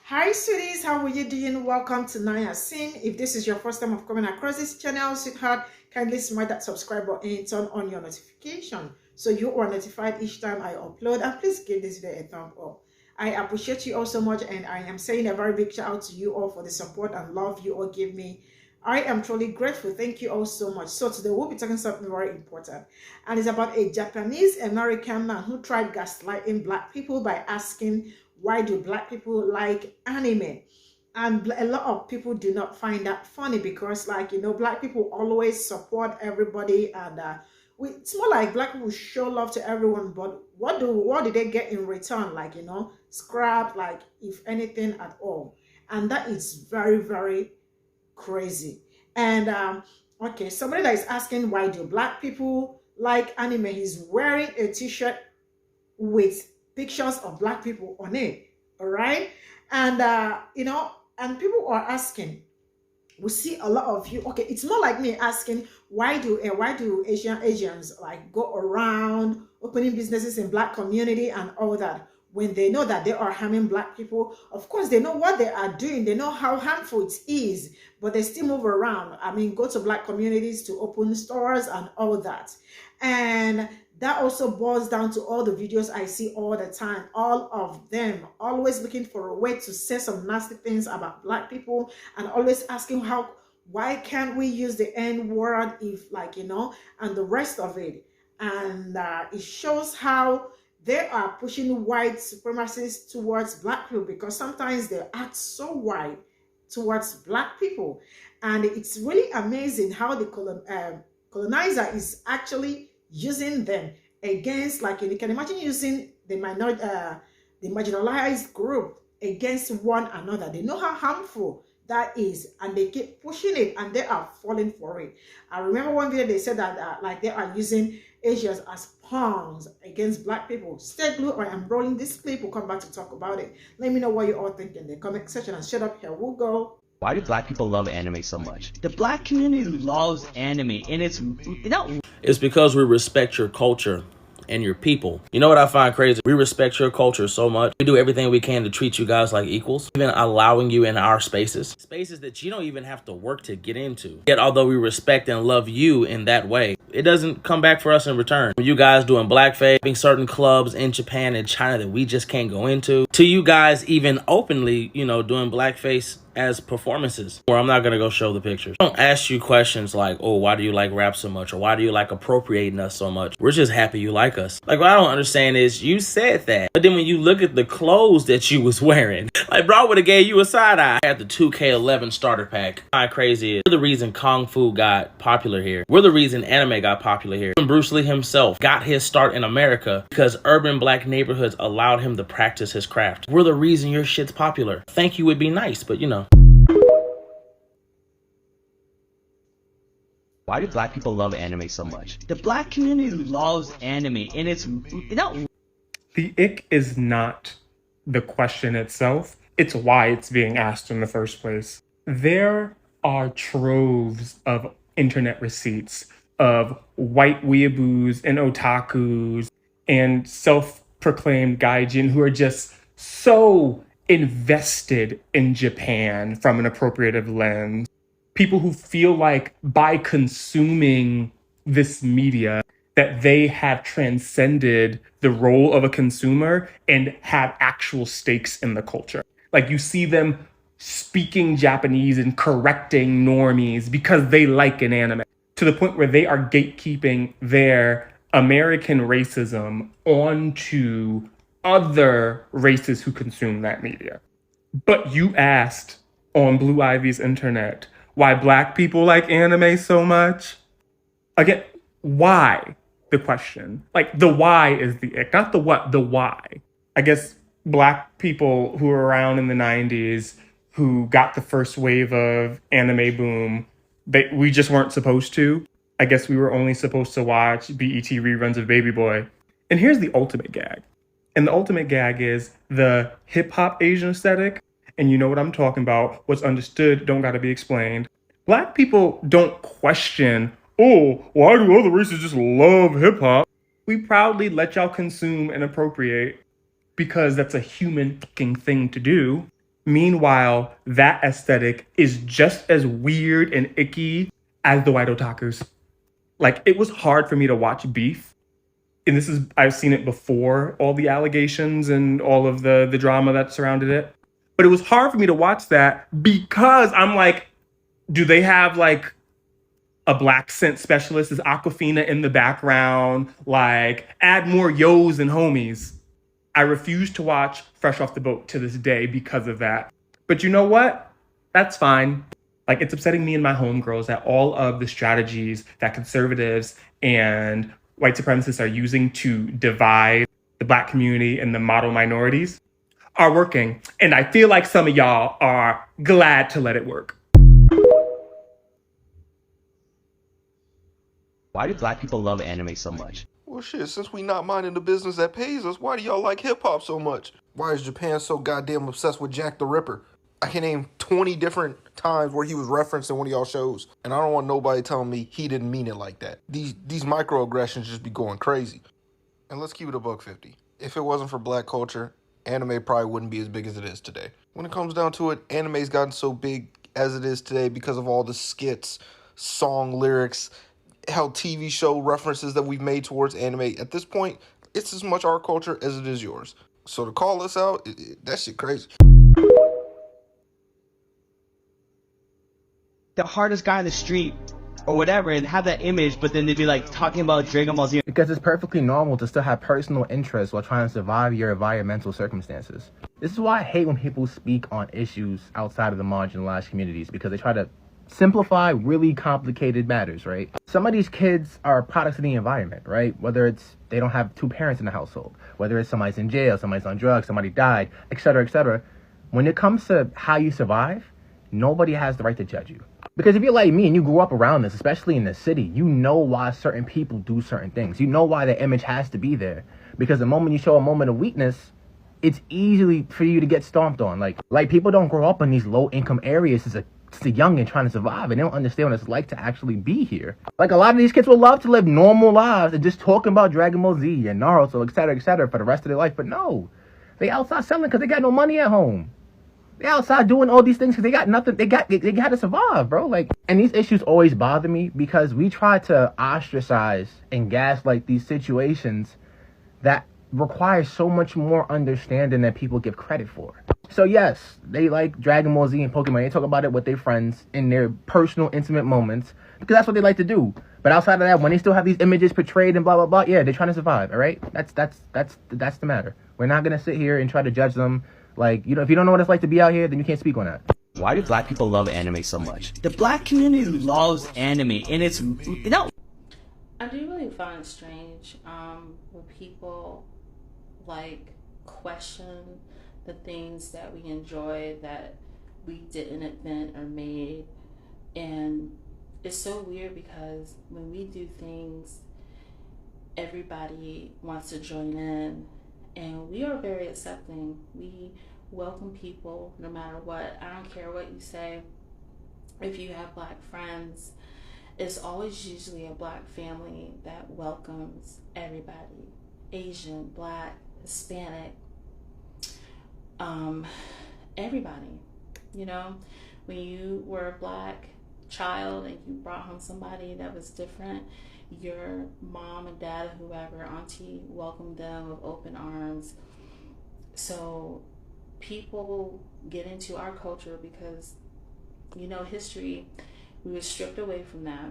Hi sweeties, how are you doing? Welcome to Naya Sim. If this is your first time of coming across this channel, sweetheart, kindly smash that subscribe button and turn on your notification so you are notified each time I upload, and please give this video a thumb up. I appreciate you all so much, and I am saying a very big shout out to you all for the support and love you all give me. I am truly grateful. Thank you all so much. So today we'll be talking something very important, and it's about a Japanese American man who tried gaslighting black people by asking, why do black people like anime? And a lot of people do not find that funny because, like, black people always support everybody, and it's more like black people show love to everyone, but what do they get in return? Like, scrap, like, if anything at all. And that is very, very crazy. And okay, somebody that is asking, why do black people like anime? He's wearing a t-shirt with pictures of black people on it. All right. And and people are asking, we see a lot of you. Okay, it's more like me asking, why do Asians like go around opening businesses in black community and all that, when they know that they are harming black people? Of course they know what they are doing, they know how harmful it is, but they still move around. I mean, go to black communities to open stores and all that. And that also boils down to all the videos I see all the time. All of them always looking for a way to say some nasty things about black people, and always asking why can't we use the N word, if, like, and the rest of it. And it shows how they are pushing white supremacists towards black people, because sometimes they act so white towards black people. And it's really amazing how the colonizer is actually using them against, like, you can imagine using the the marginalized group against one another. They know how harmful that is, and they keep pushing it, and they are falling for it. I remember one video they said that like they are using Asians as pawns against black people. Stay glued, or I'm rolling this clip. We'll come back to talk about it. Let me know what you all think in the comment section, and shut up, here we'll go. Why do black people love anime so much? The black community loves anime, and it's because we respect your culture and your people. You know what I find crazy? We respect your culture so much. We do everything we can to treat you guys like equals, even allowing you in our spaces that you don't even have to work to get into. Yet, although we respect and love you in that way, it doesn't come back for us in return. You guys doing blackface, having certain clubs in Japan and China that we just can't go into, to you guys even openly, doing blackface as performances, where I'm not gonna go show the pictures. I don't ask you questions like, oh, why do you like rap so much? Or why do you like appropriating us so much? We're just happy you like us. Like, what I don't understand is, you said that, but then when you look at the clothes that you was wearing, like, bro, I would have gave you a side eye. I had the 2K11 starter pack. How crazy is, we're the reason Kung Fu got popular here. We're the reason anime got popular here. Even Bruce Lee himself got his start in America because urban black neighborhoods allowed him to practice his craft. We're the reason your shit's popular. Thank you would be nice, but Why do black people love anime so much? The black community loves anime, and the ick is not the question itself, it's why it's being asked in the first place. There are troves of internet receipts of white weeaboos and otakus and self-proclaimed gaijin who are just so invested in Japan from an appropriative lens. People who feel like by consuming this media that they have transcended the role of a consumer and have actual stakes in the culture. Like, you see them speaking Japanese and correcting normies because they like an anime, to the point where they are gatekeeping their American racism onto other races who consume that media. But you asked on Blue Ivy's internet why black people like anime so much. Again, why? The question. Like, the why is the ick, not the what, the why. I guess black people who were around in the 90s, who got the first wave of anime boom, we just weren't supposed to. I guess we were only supposed to watch BET reruns of Baby Boy. And here's the ultimate gag. And the ultimate gag is the hip-hop Asian aesthetic. And you know what I'm talking about. What's understood don't gotta be explained. Black people don't question, oh, why do other races just love hip-hop? We proudly let y'all consume and appropriate because that's a human fucking thing to do. Meanwhile, that aesthetic is just as weird and icky as the white otakus. Like, it was hard for me to watch Beef. And this is, I've seen it before all the allegations and all of the drama that surrounded it. But it was hard for me to watch that because I'm like, do they have like a black scent specialist? Is Aquafina in the background? Like, add more yos and homies. I refuse to watch Fresh Off the Boat to this day because of that. But you know what? That's fine. Like, it's upsetting me and my homegirls that all of the strategies that conservatives and white supremacists are using to divide the black community and the model minorities are working. And I feel like some of y'all are glad to let it work. Why do black people love anime so much? Well, shit, since we not minding the business that pays us, why do y'all like hip-hop so much? Why is Japan so goddamn obsessed with Jack the Ripper? I can name 20 different times where he was referenced in one of y'all shows, and I don't want nobody telling me he didn't mean it like that. These microaggressions just be going crazy. And let's keep it a $1.50. If it wasn't for black culture, anime probably wouldn't be as big as it is today. When it comes down to it, anime's gotten so big as it is today because of all the skits, song lyrics, how TV show references that we've made towards anime. At this point, it's as much our culture as it is yours. So to call us out, that shit crazy. The hardest guy in the street or whatever and have that image, but then they'd be like talking about Dragon Ball Z. Because it's perfectly normal to still have personal interests while trying to survive your environmental circumstances. This is why I hate when people speak on issues outside of the marginalized communities, because they try to simplify really complicated matters, right? Some of these kids are products of the environment, right? Whether it's they don't have two parents in the household, whether it's somebody's in jail, somebody's on drugs, somebody died, etc., etc. When it comes to how you survive, nobody has the right to judge you. Because if you're like me and you grew up around this, especially in the city, you know why certain people do certain things. You know why the image has to be there. Because the moment you show a moment of weakness, it's easily for you to get stomped on. Like people don't grow up in these low-income areas as a young and trying to survive, and they don't understand what it's like to actually be here. Like, a lot of these kids would love to live normal lives and just talking about Dragon Ball Z and Naruto, etc., for the rest of their life. But no, they outside selling because they got no money at home. They outside doing all these things because they got nothing. They got to survive, bro. Like, and these issues always bother me because we try to ostracize and gaslight these situations that require so much more understanding than people give credit for. So yes, they like Dragon Ball Z and Pokemon. They talk about it with their friends in their personal, intimate moments because that's what they like to do. But outside of that, when they still have these images portrayed and blah blah blah, yeah, they're trying to survive. All right, that's the matter. We're not gonna sit here and try to judge them. Like, you know, if you don't know what it's like to be out here, then you can't speak on that. Why do black people love anime so much? The black community loves anime, and it's I do really find it strange when people like question the things that we enjoy that we didn't invent or made. And it's so weird because when we do things, everybody wants to join in, and we are very accepting. We welcome people no matter what. I don't care what you say. If you have black friends, it's always usually a black family that welcomes everybody. Asian, black, Hispanic, everybody. You know, when you were a black child and you brought home somebody that was different, your mom and dad, whoever, auntie, welcomed them with open arms. So people get into our culture because, you know, history, we were stripped away from that.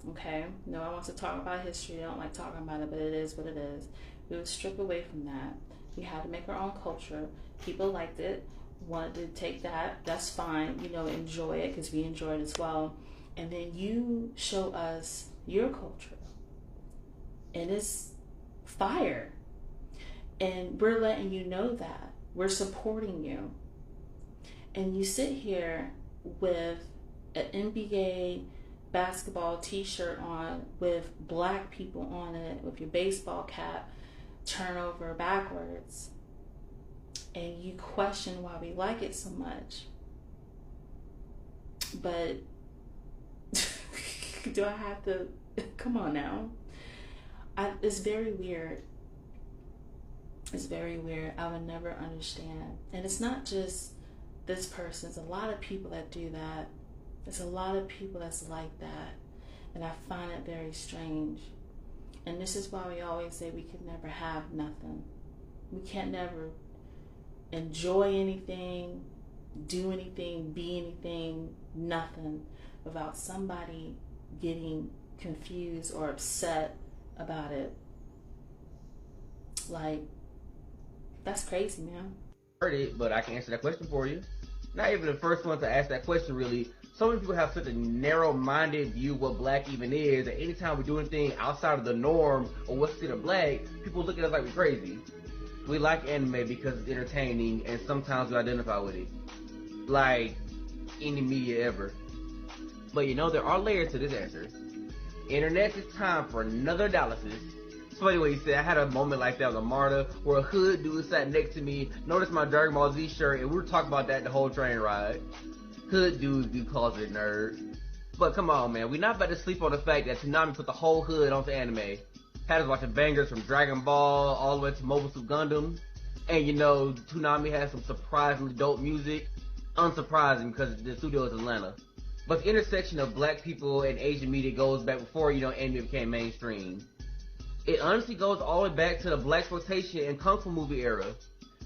Okay, no one wants to talk about history. I don't like talking about it, but it is what it is. We were stripped away from that. We had to make our own culture. People liked it, wanted to take that. That's fine, you know, enjoy it because we enjoy it as well. And then you show us your culture, and it's fire. And we're letting you know that. We're supporting you. And you sit here with an NBA basketball t-shirt on with black people on it, with your baseball cap turned over backwards, and you question why we like it so much. But do I have to? Come on now. It's very weird. It's very weird. I would never understand. And it's not just this person's a lot of people that do that. There's a lot of people that's like that. And I find it very strange. And this is why we always say we can never have nothing. We can't never enjoy anything, do anything, be anything, nothing, without somebody getting confused or upset about it. Like, that's crazy, man. Heard it, but I can answer that question for you. Not even the first one to ask that question, really. So many people have such a narrow-minded view of what black even is, that anytime we do anything outside of the norm or what's considered black, people look at us like we're crazy. We like anime because it's entertaining, and sometimes we identify with it. Like any media ever. But you know, there are layers to this answer. Internet, it's time for another analysis. It's funny what he said. I had a moment like that with Marta, where a hood dude sat next to me, noticed my Dragon Ball Z shirt, and we were talking about that the whole train ride. Hood dudes be closet nerds. But come on, man, we're not about to sleep on the fact that Toonami put the whole hood onto anime. Had us watching bangers from Dragon Ball all the way to Mobile Suit Gundam. And you know, Toonami has some surprisingly dope music. Unsurprising because the studio is Atlanta. But the intersection of black people and Asian media goes back before, you know, anime became mainstream. It honestly goes all the way back to the blaxploitation and kung fu movie era.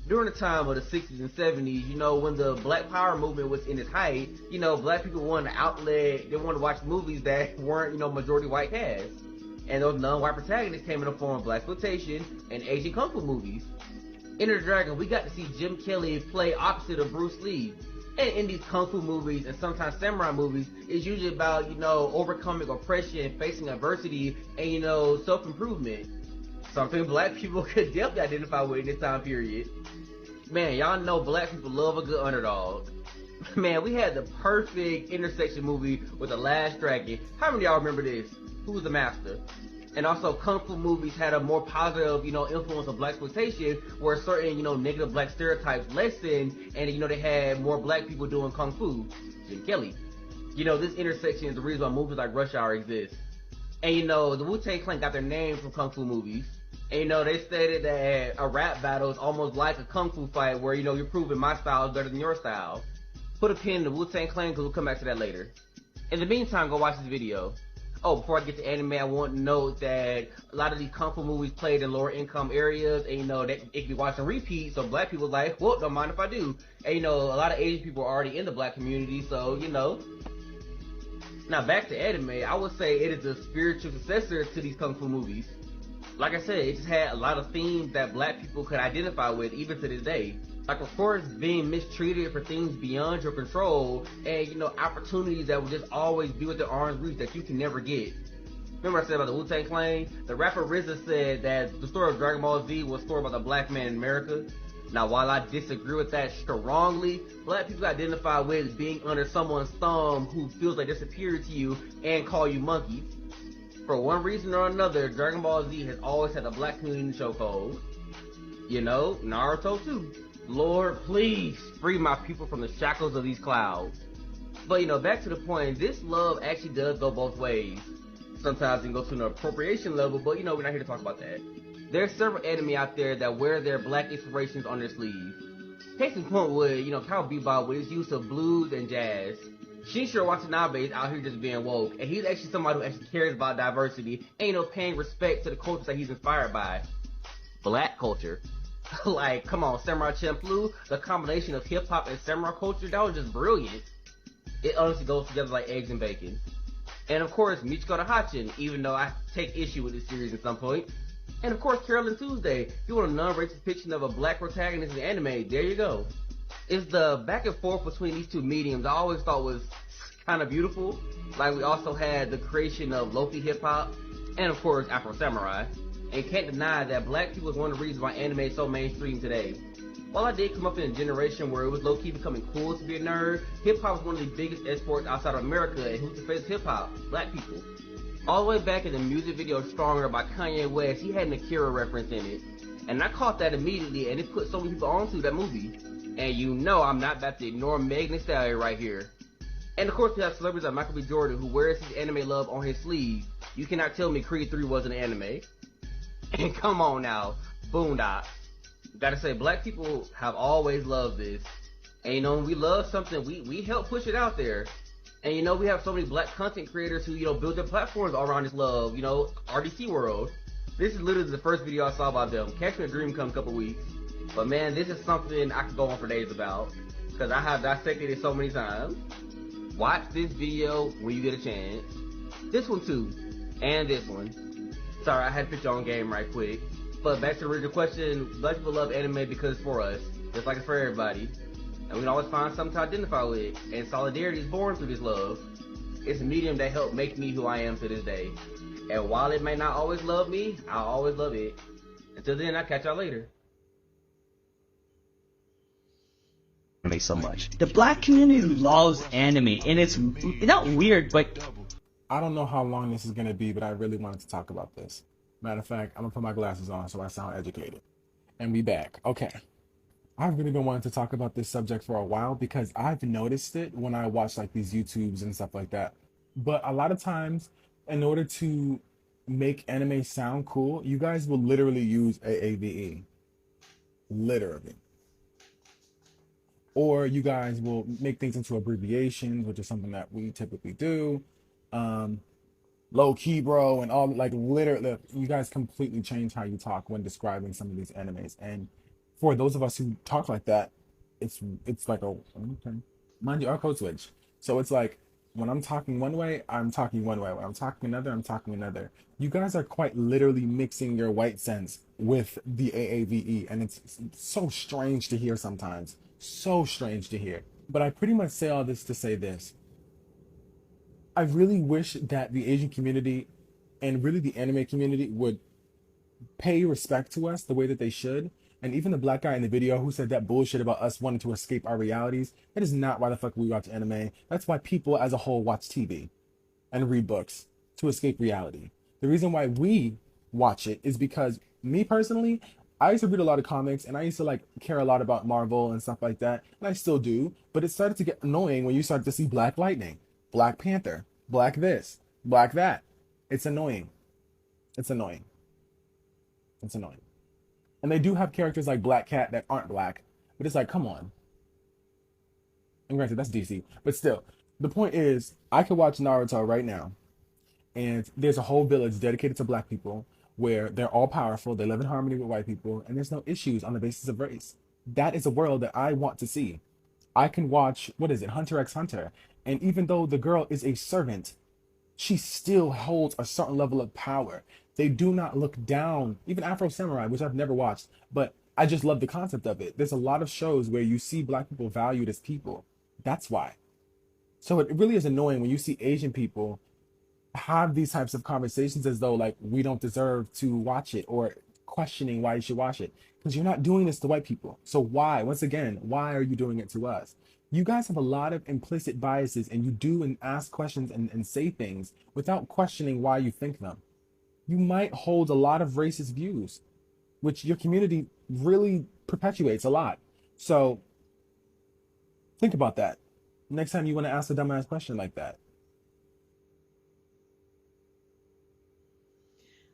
During the time of the 60s and 70s, you know, when the black power movement was in its height, you know, black people wanted an outlet, they wanted to watch movies that weren't, you know, majority white cast. And those non-white protagonists came in the form of blaxploitation and Asian kung fu movies. Enter the Dragon, we got to see Jim Kelly play opposite of Bruce Lee. And in these kung fu movies and sometimes samurai movies, it's usually about, you know, overcoming oppression, facing adversity, and, you know, self-improvement. Something black people could definitely identify with in this time period. Man, y'all know black people love a good underdog. Man, we had the perfect intersection movie with The Last Dragon. How many of y'all remember this? Who was the master? And also, kung fu movies had a more positive, you know, influence of blaxploitation, where certain, you know, negative black stereotypes lessened, and, you know, they had more black people doing kung fu. Jim Kelly. You know, this intersection is the reason why movies like Rush Hour exist. And, you know, the Wu-Tang Clan got their name from kung fu movies. And, you know, they stated that a rap battle is almost like a kung fu fight, where, you know, you're proving my style is better than your style. Put a pin in the Wu-Tang Clan, because we'll come back to that later. In the meantime, go watch this video. Oh, before I get to anime, I want to note that a lot of these kung fu movies played in lower income areas, and, you know, it can be watching repeats, so black people like, well, don't mind if I do. And, you know, a lot of Asian people are already in the black community, so, you know. Now, back to anime, I would say it is a spiritual successor to these kung fu movies. Like I said, it just had a lot of themes that black people could identify with, even to this day. Like, of course, being mistreated for things beyond your control, and, you know, opportunities that will just always be with the arm's reach that you can never get. Remember I said about the Wu-Tang Clan? The rapper RZA said that the story of Dragon Ball Z was a story about the black man in America. Now, while I disagree with that strongly, black people identify with being under someone's thumb who feels like they're superior to you and call you monkeys. For one reason or another, Dragon Ball Z has always had a black community in the chokehold. You know, Naruto too. Lord, please free my people from the shackles of these clouds. But, you know, back to the point, this love actually does go both ways. Sometimes it can go to an appropriation level, but, you know, we're not here to talk about that. There's several anime out there that wear their black inspirations on their sleeve. Case in point would, you know, Cowboy Bebop with his use of blues and jazz. Shinichiro Watanabe is out here just being woke, and he's actually somebody who actually cares about diversity and, you know, paying respect to the cultures that he's inspired by. Black culture. Like, come on, Samurai Champloo, the combination of hip-hop and samurai culture, that was just brilliant. It honestly goes together like eggs and bacon. And of course, Michiko the Hachin, even though I take issue with this series at some point. And of course, Carolyn Tuesday, if you want a non-racist depiction of a black protagonist in anime, there you go. It's the back and forth between these two mediums I always thought was kind of beautiful. Like, we also had the creation of Lofi hip-hop, and of course, Afro Samurai. And can't deny that black people is one of the reasons why anime is so mainstream today. While I did come up in a generation where it was low-key becoming cool to be a nerd, hip-hop was one of the biggest exports outside of America, and who's the face of hip-hop? Black people. All the way back in the music video Stronger by Kanye West, he had an Akira reference in it. And I caught that immediately, and it put so many people onto that movie. And you know I'm not about to ignore Meg Thee Stallion right here. And of course we have celebrities like Michael B. Jordan, who wears his anime love on his sleeve. You cannot tell me Creed 3 wasn't an anime. And come on now, Boondocks. Gotta say, black people have always loved this. And when we love something, we help push it out there. And we have so many black content creators who, build their platforms all around this love, RDC world. This is literally the first video I saw about them. Catch Me a Dream come a couple weeks. But man, this is something I could go on for days about, because I have dissected it so many times. Watch this video when you get a chance. This one too, and this one. Sorry, I had to put you on game right quick. But back to the original question, black people love anime because it's for us, just like it's for everybody. And we can always find something to identify with, and solidarity is born through this love. It's a medium that helped make me who I am to this day. And while it may not always love me, I'll always love it. Until then, I'll catch y'all later. Anime so much. The black community loves anime, and it's not weird, but I don't know how long this is going to be, but I really wanted to talk about this. Matter of fact, I'm going to put my glasses on so I sound educated. And we back. Okay. I've really been wanting to talk about this subject for a while because I've noticed it when I watch like these YouTubes and stuff like that. But a lot of times, in order to make anime sound cool, you guys will literally use AAVE. Literally. Or you guys will make things into abbreviations, which is something that we typically do. Low key, bro, and all, like, literally, you guys completely change how you talk when describing some of these animes. And for those of us who talk like that, it's like a, okay, mind you, our code switch. So it's like, when I'm talking one way, I'm talking one way. When I'm talking another, I'm talking another. You guys are quite literally mixing your white sense with the AAVE, and it's so strange to hear sometimes. So strange to hear. But I pretty much say all this to say this. I really wish that the Asian community and really the anime community would pay respect to us the way that they should. And even the black guy in the video who said that bullshit about us wanting to escape our realities, that is not why the fuck we watch anime. That's why people as a whole watch TV and read books, to escape reality. The reason why we watch it is because, me personally, I used to read a lot of comics and I used to like care a lot about Marvel and stuff like that. And I still do, but it started to get annoying when you started to see Black Lightning, Black Panther, Black this, Black that. It's annoying. It's annoying. It's annoying. And they do have characters like Black Cat that aren't black, but it's like, come on. And granted, that's DC, but still, the point is, I could watch Naruto right now, and there's a whole village dedicated to black people where they're all powerful, they live in harmony with white people, and there's no issues on the basis of race. That is a world that I want to see. I can watch, what is it, Hunter x Hunter, and even though the girl is a servant, she still holds a certain level of power. They do not look down, even Afro Samurai, which I've never watched, but I just love the concept of it. There's a lot of shows where you see black people valued as people. That's why. So it really is annoying when you see Asian people have these types of conversations as though like we don't deserve to watch it, or questioning why you should watch it. Because you're not doing this to white people. So why? Once again, why are you doing it to us? You guys have a lot of implicit biases, and you do and ask questions and say things without questioning why you think them. You might hold a lot of racist views, which your community really perpetuates a lot. So think about that next time you want to ask a dumbass question like that.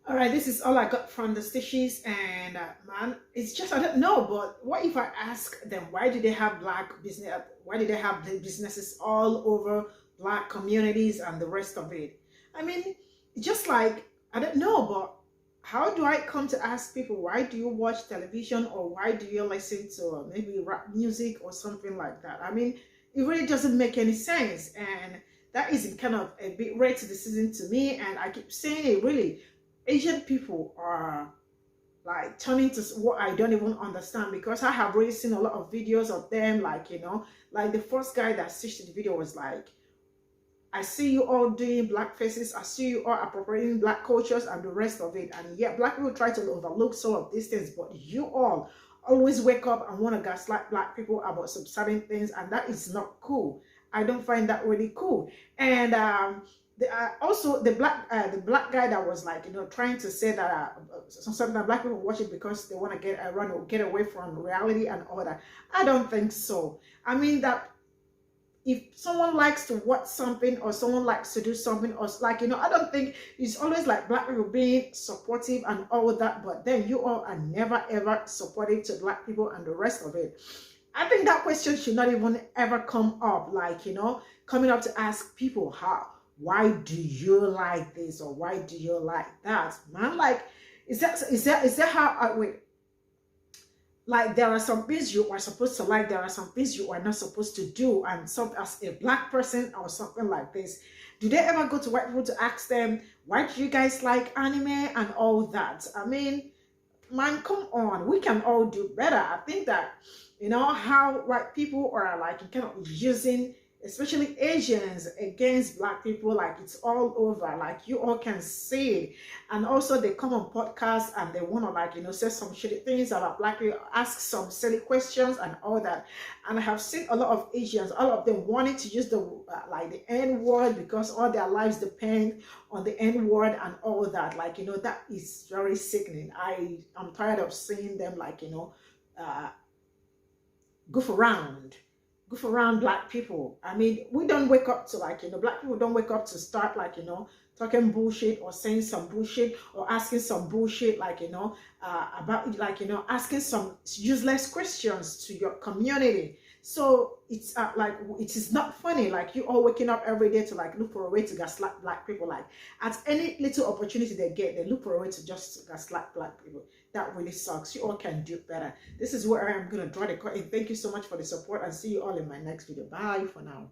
All right, this is all I got from the stitches, and man, it's just, I don't know, but what if I ask them, why do they have black business, why do they have the businesses all over black communities and the rest of it? I mean, just like, I don't know, but how do I come to ask people, why do you watch television, or why do you listen to maybe rap music or something like that? I mean, it really doesn't make any sense, and that is kind of a bit rare to decision to me, and I keep saying it, really. Asian people are like turning to what I don't even understand, because I have really seen a lot of videos of them, like, you know, like the first guy that stitched the video was like, I see you all doing black faces, I see you all appropriating black cultures and the rest of it, and yet black people try to overlook some of these things, but you all always wake up and want to gaslight black people about some certain things, and that is not cool. I don't find that really cool. And also the black guy that was like, you know, trying to say that something that black people watch it because they want to get away from reality and all that. I don't think so. I mean, that if someone likes to watch something, or someone likes to do something, or like, you know, I don't think it's always like black people being supportive and all that, but then you all are never ever supportive to black people and the rest of it. I think that question should not even ever come up, like, you know, coming up to ask people why do you like this or why do you like that, man? Like, is that how I wait? Like, there are some things you are supposed to like, there are some things you are not supposed to do, and some, as a black person or something like this, do they ever go to white people to ask them, why do you guys like anime and all that? I mean, man, come on, we can all do better. I think that, you know, how white people are like kind of using, especially Asians, against black people, like it's all over, like you all can see it. And also they come on podcasts and they want to, like, you know, say some shitty things about black people, ask some silly questions and all that. And I have seen a lot of Asians, all of them wanting to use the like the N word, because all their lives depend on the N word and all that. Like, you know, that is very sickening. I'm tired of seeing them, like, you know, goof around black people. I mean, we don't wake up to, like, you know, black people don't wake up to start, like, you know, talking bullshit or saying some bullshit or asking some bullshit, like, you know, about, like, you know, asking some useless questions to your community. So it's like, it is not funny, like you all waking up every day to, like, look for a way to gaslight black people. Like, at any little opportunity they get, they look for a way to just gaslight black people. That really sucks. You all can do better. This is where I am going to draw the curtain. Thank you so much for the support, and see you all in my next video. Bye for now.